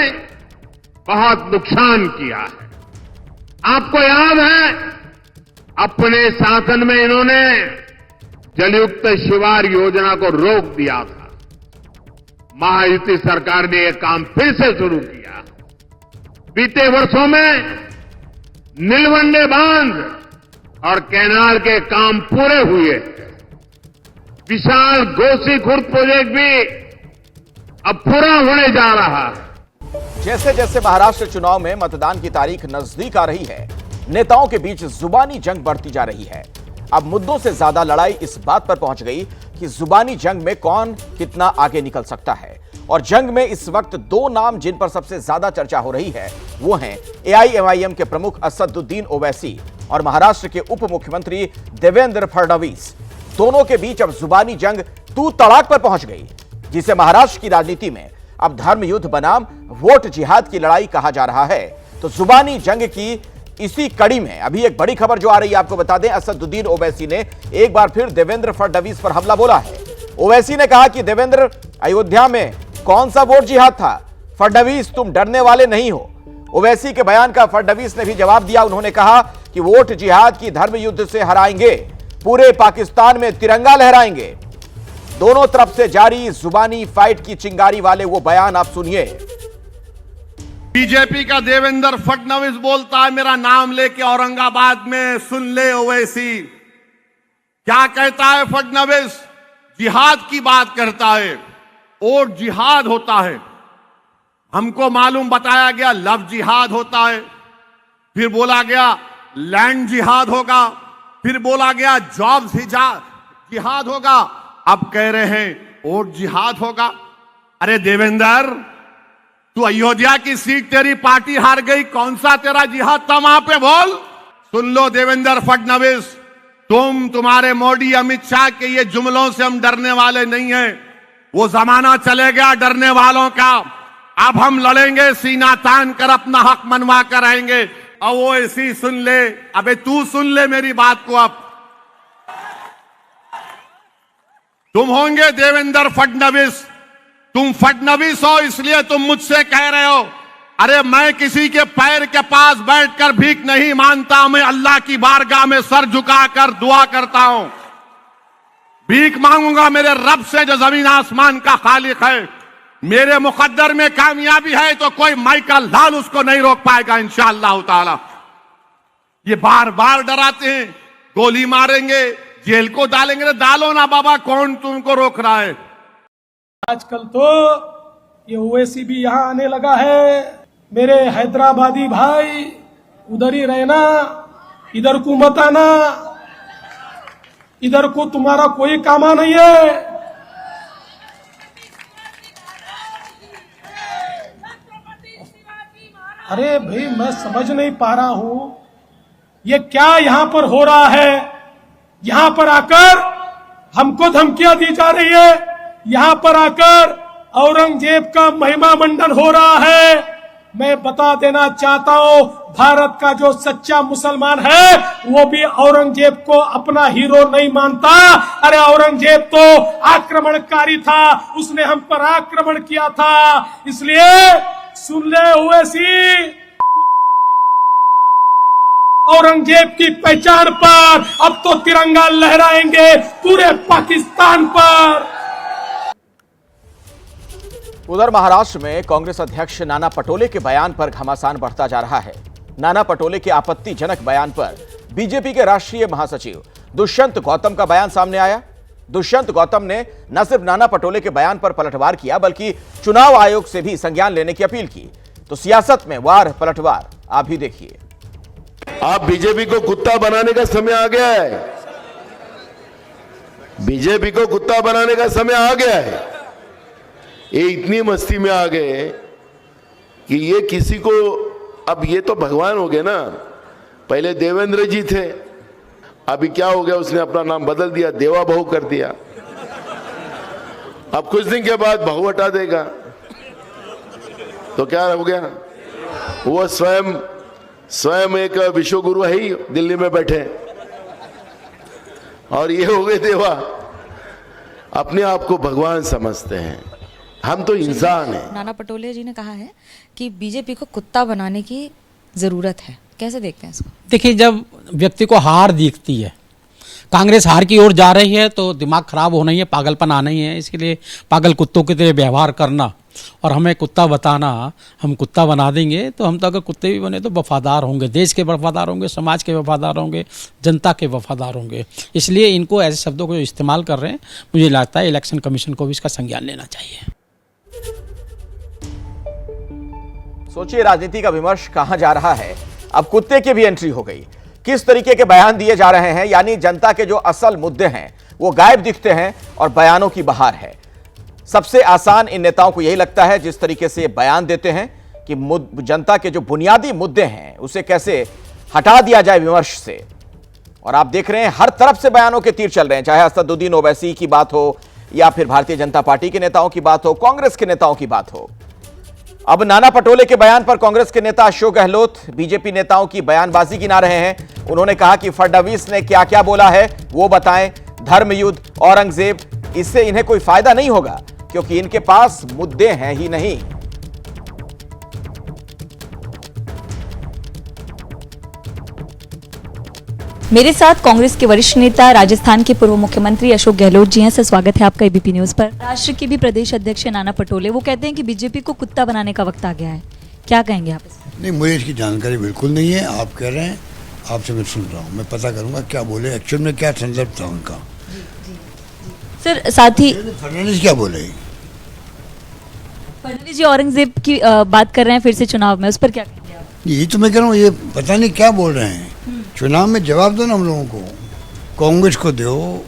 बहुत नुकसान किया है। आपको याद है, अपने शासन में इन्होंने जलयुक्त शिवार योजना को रोक दिया था। महायुति सरकार ने यह काम फिर से शुरू किया। बीते वर्षों में नीलवंडे बांध और कैनाल के काम पूरे हुए। विशाल गोसीखुर्द प्रोजेक्ट भी अब पूरा होने जा रहा है। जैसे जैसे महाराष्ट्र चुनाव में मतदान की तारीख नजदीक आ रही है, नेताओं के बीच जुबानी जंग बढ़ती जा रही है। अब मुद्दों से ज्यादा लड़ाई इस बात पर पहुंच गई कि जुबानी जंग में कौन कितना आगे निकल सकता है। और जंग में इस वक्त दो नाम जिन पर सबसे ज्यादा चर्चा हो रही है वो हैं एआईएमआईएम के प्रमुख असदुद्दीन ओवैसी और महाराष्ट्र के उप मुख्यमंत्री देवेंद्र फडणवीस। दोनों के बीच अब जुबानी जंग तू तड़ाक पर पहुंच गई, जिसे महाराष्ट्र की राजनीति में अब धर्म युद्ध बनाम वोट जिहाद की लड़ाई कहा जा रहा है। तो जुबानी जंग की इसी कड़ी में अभी एक बड़ी खबर जो आ रही है, आपको बता दें, असदुद्दीन ओवैसी ने एक बार फिर देवेंद्र फडणवीस पर हमला बोला है। ओवैसी ने कहा कि देवेंद्र, अयोध्या में कौन सा वोट जिहाद था? फडणवीस, तुम डरने वाले नहीं हो। ओवैसी के बयान का फडणवीस ने भी जवाब दिया। उन्होंने कहा कि वोट जिहाद की धर्म युद्ध से हराएंगे, पूरे पाकिस्तान में तिरंगा लहराएंगे। दोनों तरफ से जारी जुबानी फाइट की चिंगारी वाले वो बयान आप सुनिए। बीजेपी का देवेंद्र फडणवीस बोलता है मेरा नाम लेके औरंगाबाद में, सुन ले ओवैसी। क्या कहता है फडणवीस? जिहाद की बात करता है। वोट जिहाद होता है। हमको मालूम बताया गया लव जिहाद होता है, फिर बोला गया लैंड जिहाद होगा, फिर बोला गया जॉब जिहाद होगा, अब कह रहे हैं वोट जिहाद होगा। अरे देवेंद्र, तू अयोध्या की सीट तेरी पार्टी हार गई, कौन सा तेरा जिहाद था वहां पे बोल? सुन लो देवेंद्र फडणवीस, तुम्हारे मोदी अमित शाह के ये जुमलों से हम डरने वाले नहीं हैं। वो जमाना चले गया डरने वालों का। अब हम लड़ेंगे, सीना तान कर अपना हक मनवा कर आएंगे। और वो ऐसी सुन ले, अबे तू सुन ले मेरी बात को। अब तुम होंगे देवेंद्र फडणवीस, तुम फडणवीस हो इसलिए तुम मुझसे कह रहे हो। अरे मैं किसी के पैर के पास बैठकर भीख नहीं मांगता, मैं अल्लाह की बारगाह में सर झुकाकर दुआ करता हूं। भीख मांगूंगा मेरे रब से जो जमीन आसमान का खालिक है। मेरे मुकद्दर में कामयाबी है तो कोई माइका लाल उसको नहीं रोक पाएगा इंशाअल्लाह ताला। ये बार बार डराते हैं, गोली मारेंगे, जेल को डालेंगे। डालो ना बाबा, कौन तुमको रोक रहा है? आजकल तो ये ओवैसी भी यहाँ आने लगा है। मेरे हैदराबादी भाई, उधर ही रहना, इधर को मत आना, इधर को तुम्हारा कोई कामा नहीं है। अरे भाई, मैं समझ नहीं पा रहा हूं ये क्या यहां पर हो रहा है। यहां पर आकर हमको धमकियां दी जा रही है, यहां पर आकर औरंगजेब का महिमा मंडन हो रहा है। मैं बता देना चाहता हूं, भारत का जो सच्चा मुसलमान है वो भी औरंगजेब को अपना हीरो नहीं मानता। अरे औरंगजेब तो आक्रमणकारी था, उसने हम पर आक्रमण किया था। इसलिए सुन ले ओवैसी, औरंगजेब की पहचान पर अब तो तिरंगा लहराएंगे पूरे पाकिस्तान पर। उधर महाराष्ट्र में कांग्रेस अध्यक्ष नाना पटोले के बयान पर घमासान बढ़ता जा रहा है। नाना पटोले के आपत्तिजनक बयान पर बीजेपी के राष्ट्रीय महासचिव दुष्यंत गौतम का बयान सामने आया। दुष्यंत गौतम ने न सिर्फ नाना पटोले के बयान पर पलटवार किया, बल्कि चुनाव आयोग से भी संज्ञान लेने की अपील की। तो सियासत में वार पलटवार आप भी देखिए। आप बीजेपी को कुत्ता बनाने का समय आ गया है। बीजेपी को कुत्ता बनाने का समय आ गया है। ये इतनी मस्ती में आ गए कि ये किसी को, अब ये तो भगवान हो गए ना। पहले देवेंद्र जी थे, अभी क्या हो गया, उसने अपना नाम बदल दिया, देवा बहु कर दिया। अब कुछ दिन के बाद बहु हटा देगा तो क्या हो गया, वो स्वयं एक विश्वगुरु है ही, दिल्ली में बैठे, और ये हो गए देवा। अपने आप को भगवान समझते हैं, हम तो इंसान हैं। नाना पटोले जी ने कहा है कि बीजेपी को कुत्ता बनाने की जरूरत है, कैसे देखते हैं इसको? देखिए, जब व्यक्ति को हार दिखती है, कांग्रेस हार की ओर जा रही है, तो दिमाग खराब होना ही है, पागलपन आना ही है। इसके लिए पागल कुत्तों की तरह व्यवहार करना और हमें कुत्ता बताना, हम कुत्ता बना देंगे, तो हम तो अगर कुत्ते भी बने तो वफादार होंगे, देश के वफादार होंगे, समाज के वफादार होंगे, जनता के वफादार होंगे। इसलिए इनको ऐसे शब्दों को इस्तेमाल कर रहे हैं, मुझे लगता है इलेक्शन कमीशन को भी इसका संज्ञान लेना चाहिए। सोचिए, राजनीति का विमर्श कहां जा रहा है। अब कुत्ते की भी एंट्री हो गई। किस तरीके के बयान दिए जा रहे हैं, यानी जनता के जो असल मुद्दे हैं वो गायब दिखते हैं और बयानों की बहार है। सबसे आसान इन नेताओं को यही लगता है जिस तरीके से बयान देते हैं कि जनता के जो बुनियादी मुद्दे हैं उसे कैसे हटा दिया जाए विमर्श से। और आप देख रहे हैं हर तरफ से बयानों के तीर चल रहे हैं, चाहे असदुद्दीन ओवैसी की बात हो या फिर भारतीय जनता पार्टी के नेताओं की बात हो, कांग्रेस के नेताओं की बात हो। अब नाना पटोले के बयान पर कांग्रेस के नेता अशोक गहलोत बीजेपी नेताओं की बयानबाजी गिना रहे हैं। उन्होंने कहा कि फडणवीस ने क्या क्या बोला है वो बताएं। धर्म युद्ध, औरंगजेब, इससे इन्हें कोई फायदा नहीं होगा क्योंकि इनके पास मुद्दे हैं ही नहीं। मेरे साथ कांग्रेस के वरिष्ठ नेता, राजस्थान के पूर्व मुख्यमंत्री अशोक गहलोत जी हैं। सर, स्वागत है आपका एबीपी न्यूज पर। राष्ट्र के भी प्रदेश अध्यक्ष नाना पटोले, वो कहते हैं कि बीजेपी को कुत्ता बनाने का वक्त आ गया है, क्या कहेंगे आप इसमें? नहीं, मुझे इसकी जानकारी बिल्कुल नहीं है। आप कह रहे हैं, आपसे मैं सुन रहा हूँ, मैं पता करूंगा क्या बोले, एक्चुअल में क्या संदर्भ था उनका। सर, साथ ही फडणवीस क्या बोले? फडणवीस जी औरंगजेब की बात कर रहे हैं फिर से चुनाव में, उस पर क्या कहेंगे आप? यही तो मैं कह रहा हूँ, ये पता नहीं क्या बोल रहे हैं। चुनाव में जवाब दो ना हम लोगों को, कांग्रेस को दो,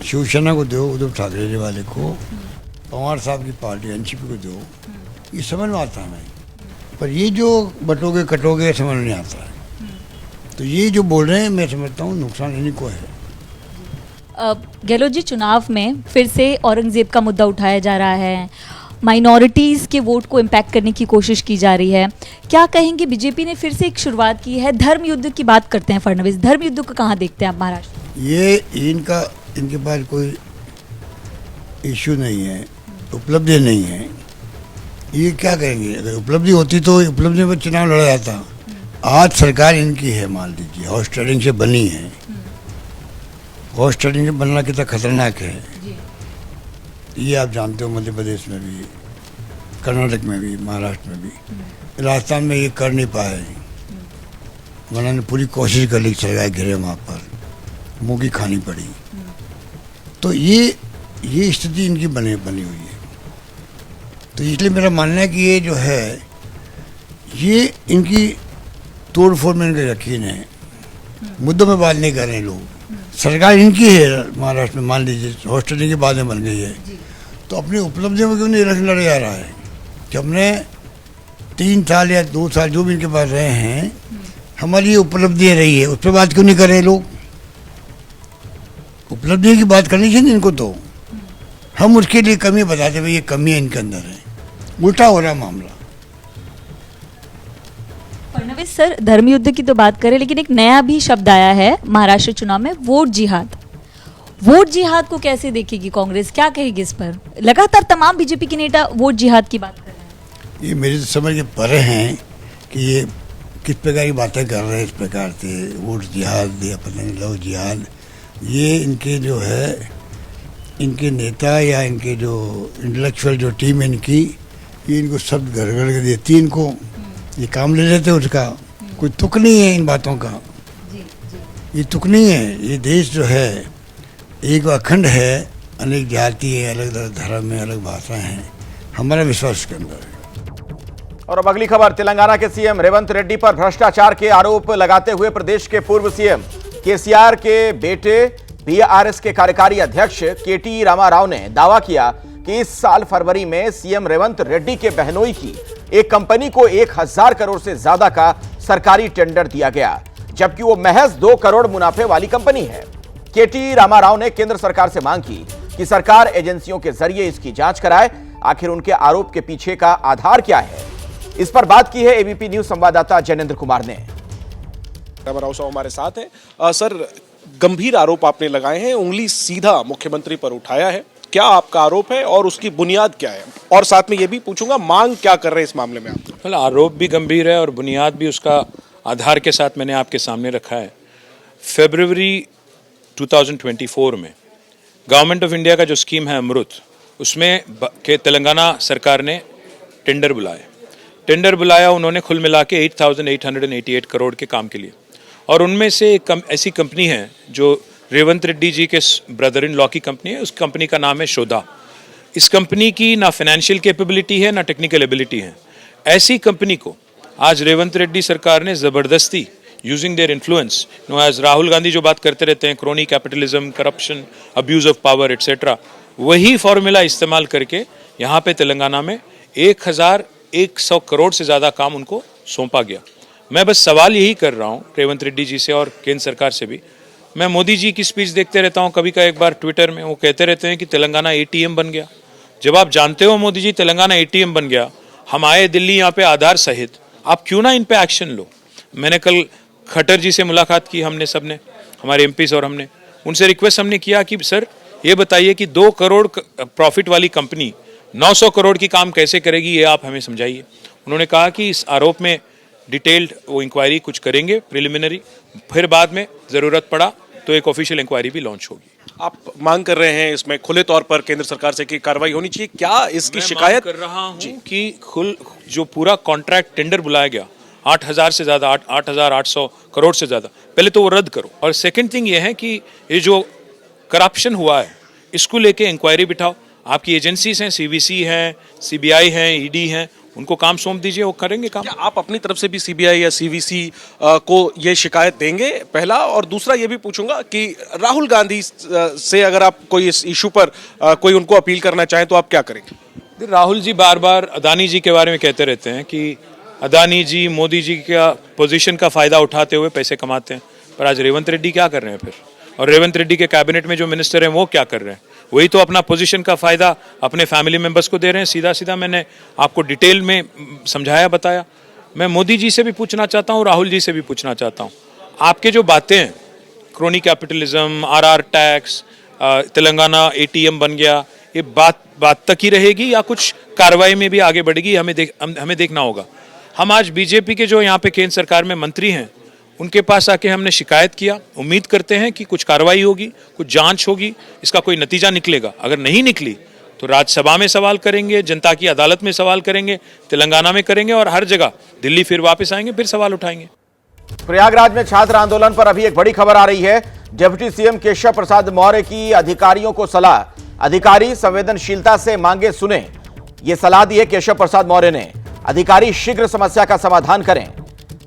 शिवसेना को दो, उद्धव ठाकरे जी वाले को, पवार साहब की पार्टी एनसीपी को दो, ये समझ में आता है। पर ये जो बटोगे कटोगे समझ नहीं आता है। तो ये जो बोल रहे हैं मैं समझता हूँ नुकसान इन्हीं को है। गहलोत जी, चुनाव में फिर से औरंगजेब का मुद्दा उठाया जा रहा है, माइनॉरिटीज़ के वोट को इम्पैक्ट करने की कोशिश की जा रही है, क्या कहेंगे? बीजेपी ने फिर से एक शुरुआत की है, धर्म युद्ध की बात करते हैं फडणवीस, धर्म युद्ध को कहाँ देखते हैं आप महाराष्ट्र? ये इनके पास कोई इश्यू नहीं है, उपलब्धि नहीं है। ये क्या करेंगे? अगर उपलब्धि होती तो उपलब्धि पर चुनाव लड़ा जाता। आज सरकार इनकी है, मान लीजिए हॉर्स ट्रेडिंग से बनी है। हॉर्स ट्रेडिंग से बनना कितना खतरनाक है ये आप जानते हो। मध्य प्रदेश में भी, कर्नाटक में भी, महाराष्ट्र में भी, राजस्थान में ये कर नहीं पाए। उन्होंने पूरी कोशिश कर ली, सरकार घिरे वहाँ पर, मुँह की खानी पड़ी। तो ये स्थिति इनकी बनी हुई है। तो इसलिए मेरा मानना है कि ये जो है, ये इनकी तोड़ फोड़ में इनका यकीन है। मुद्दों में बात नहीं कर रहे हैं लोग। सरकार इनकी है महाराष्ट्र में, मान लीजिए हॉस्टलिंग की बातें बन गई है, तो अपनी उपलब्धियों में क्यों नहीं लड़े जा रहा है कि हमने 3 साल या 2 साल जो भी इनके पास रहे हैं, हमारी उपलब्धियाँ रही है, उस पर बात क्यों नहीं कर रहे लोग? उपलब्धियों की बात करनी चाहिए इनको। तो हम उसके लिए कमी बताते हुए ये कमी इनके अंदर है, उल्टा हो रहा मामला। फडणवीस सर, धर्म युद्ध की तो बात करें, लेकिन एक नया भी शब्द आया है महाराष्ट्र चुनाव में, वोट जिहाद। वोट जिहाद को कैसे देखेगी कांग्रेस, क्या कहेगी इस पर? लगातार तमाम बीजेपी के नेता वोट जिहाद की बात कर रहे हैं। ये मेरे समझ के परे हैं कि ये किस प्रकार की बातें कर रहे हैं। इस प्रकार से वोट जिहाद या पता नहीं लव जिहाद, ये इनके जो है इनके नेता या इनके जो इंटेलेक्चुअल जो टीम इनकी, ये इनको शब्द गड़गड़ के देती इनको, ये काम ले लेते उसका। कोई तुक नहीं है इन बातों का, ये तुक नहीं है। ये देश जो है एक अखंड है, अनेक जाति है, अलग अलग धर्म है, अलग भाषाएं हैं। हमारा विश्वास के अंदर है। और अब अगली खबर, तेलंगाना के सीएम रेवंत रेड्डी पर भ्रष्टाचार के आरोप लगाते हुए प्रदेश के पूर्व सीएम केसीआर के बेटे बीआरएस के कार्यकारी अध्यक्ष केटी रामाराव ने दावा किया कि इस साल फरवरी में सीएम रेवंत रेड्डी के बहनोई की एक कंपनी को 1000 करोड़ से ज्यादा का सरकारी टेंडर दिया गया, जबकि वो महज 2 करोड़ मुनाफे वाली कंपनी है। केटी रामाराव ने केंद्र सरकार से मांग की कि सरकार एजेंसियों के जरिए इसकी जांच कराए। आखिर उनके आरोप के पीछे का आधार क्या है, इस पर बात की है एबीपी न्यूज संवाददाता जैनेंद्र कुमार ने। रामाराव साहब हमारे साथ हैं। सर, गंभीर आरोप आपने लगाए हैं, उंगली सीधा मुख्यमंत्री पर उठाया है। क्या आपका आरोप है और उसकी बुनियाद क्या है? और साथ में ये भी पूछूंगा, मांग क्या कर रहे हैं इस मामले में आप? well, आरोप भी गंभीर है और बुनियाद भी उसका आधार के साथ मैंने आपके सामने रखा है। फरवरी 2024 में गवर्नमेंट ऑफ इंडिया का जो स्कीम है अमृत, उसमें के तेलंगाना सरकार ने टेंडर बुलाया। उन्होंने कुल मिला के 8,888 करोड़ के काम के लिए, और उनमें से एक ऐसी कंपनी है जो रेवंत रेड्डी जी के ब्रदर इन लॉ की कंपनी है। उस कंपनी का नाम है शोधा। इस कंपनी की ना फाइनेंशियल कैपेबिलिटी है ना टेक्निकल एबिलिटी है। ऐसी कंपनी को आज रेवंत रेड्डी सरकार ने जबरदस्ती using their influence, as Rahul Gandhi जो बात करते रहते हैं, crony capitalism, corruption, abuse of power etcetera, वही फॉर्मूला इस्तेमाल करके यहाँ पे तेलंगाना में 1100 करोड़ से ज़्यादा काम उनको सौंपा गया। मैं बस सवाल यही कर रहा हूँ रेवंत रेड्डी जी से और केंद्र सरकार से भी। मैं मोदी जी की स्पीच देखते रहता हूँ, कभी का एक बार ट्विटर में वो कहते रहते हैं कि तेलंगाना एटीएम बन गया। जब आप जानते हो मोदी जी तेलंगाना एटीएम बन गया, हम आए दिल्ली यहाँ पे आधार सहित, आप क्यों ना इन पे एक्शन लो। मैंने कल खट्टर जी से मुलाकात की, हमने सबने, हमारे एमपीज और हमने उनसे रिक्वेस्ट हमने किया कि सर ये बताइए कि 2 करोड़ प्रॉफिट वाली कंपनी 900 करोड़ की काम कैसे करेगी, ये आप हमें समझाइए। उन्होंने कहा कि इस आरोप में डिटेल्ड वो इंक्वायरी कुछ करेंगे प्रिलिमिनरी, फिर बाद में ज़रूरत पड़ा तो एक ऑफिशियल इंक्वायरी भी लॉन्च होगी। आप मांग कर रहे हैं इसमें खुले तौर पर केंद्र सरकार से कि कार्रवाई होनी चाहिए, क्या इसकी शिकायत कर रहा हूं कि जो पूरा कॉन्ट्रैक्ट टेंडर बुलाया गया 8,000 से ज़्यादा, 8,800 करोड़ से ज़्यादा, पहले तो वो रद्द करो। और सेकेंड थिंग ये है कि ये जो करप्शन हुआ है इसको लेके इंक्वायरी बिठाओ। आपकी एजेंसीज हैं, सीवीसी हैं, सीबीआई हैं, ईडी हैं, उनको काम सौंप दीजिए, वो करेंगे काम। क्या आप अपनी तरफ से भी सीबीआई या सीवीसी को ये शिकायत देंगे, पहला? और दूसरा ये भी पूछूंगा कि राहुल गांधी से अगर आप कोई इस इशू पर कोई उनको अपील करना चाहें तो आप क्या करेंगे? राहुल जी बार बार अदानी जी के बारे में कहते रहते हैं कि अदानी जी मोदी जी का पोजीशन का फायदा उठाते हुए पैसे कमाते हैं, पर आज रेवंत रेड्डी क्या कर रहे हैं फिर? और रेवंत रेड्डी के कैबिनेट में जो मिनिस्टर हैं वो क्या कर रहे हैं? वही तो अपना पोजीशन का फायदा अपने फैमिली मेंबर्स को दे रहे हैं। सीधा सीधा मैंने आपको डिटेल में समझाया, बताया। मैं मोदी जी से भी पूछना चाहता हूँ, राहुल जी से भी पूछना चाहता हूँ, आपके जो बातें हैं, crony capitalism, RR tax, Telangana ATM बन गया, ये बात तक ही रहेगी या कुछ कार्रवाई में भी आगे बढ़ेगी? हमें देखना होगा। हम आज बीजेपी के जो यहाँ पे केंद्र सरकार में मंत्री हैं उनके पास आके हमने शिकायत किया। उम्मीद करते हैं कि कुछ कार्रवाई होगी, कुछ जांच होगी, इसका कोई नतीजा निकलेगा। अगर नहीं निकली तो राज्यसभा में सवाल करेंगे, जनता की अदालत में सवाल करेंगे, तेलंगाना में करेंगे और हर जगह दिल्ली फिर वापस आएंगे, फिर सवाल उठाएंगे। प्रयागराज में छात्र आंदोलन पर अभी एक बड़ी खबर आ रही है। डिप्टी सीएम केशव प्रसाद मौर्य की अधिकारियों को सलाह, अधिकारी संवेदनशीलता से मांगे सुने, ये सलाह दी है केशव प्रसाद मौर्य ने। अधिकारी शीघ्र समस्या का समाधान करें,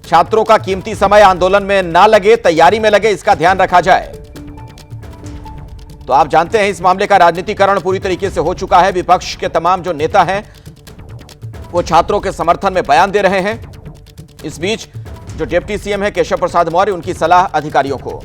छात्रों का कीमती समय आंदोलन में ना लगे, तैयारी में लगे, इसका ध्यान रखा जाए। तो आप जानते हैं इस मामले का राजनीतिकरण पूरी तरीके से हो चुका है। विपक्ष के तमाम जो नेता हैं वो छात्रों के समर्थन में बयान दे रहे हैं। इस बीच जो डिप्टी सीएम है केशव प्रसाद मौर्य, उनकी सलाह अधिकारियों को।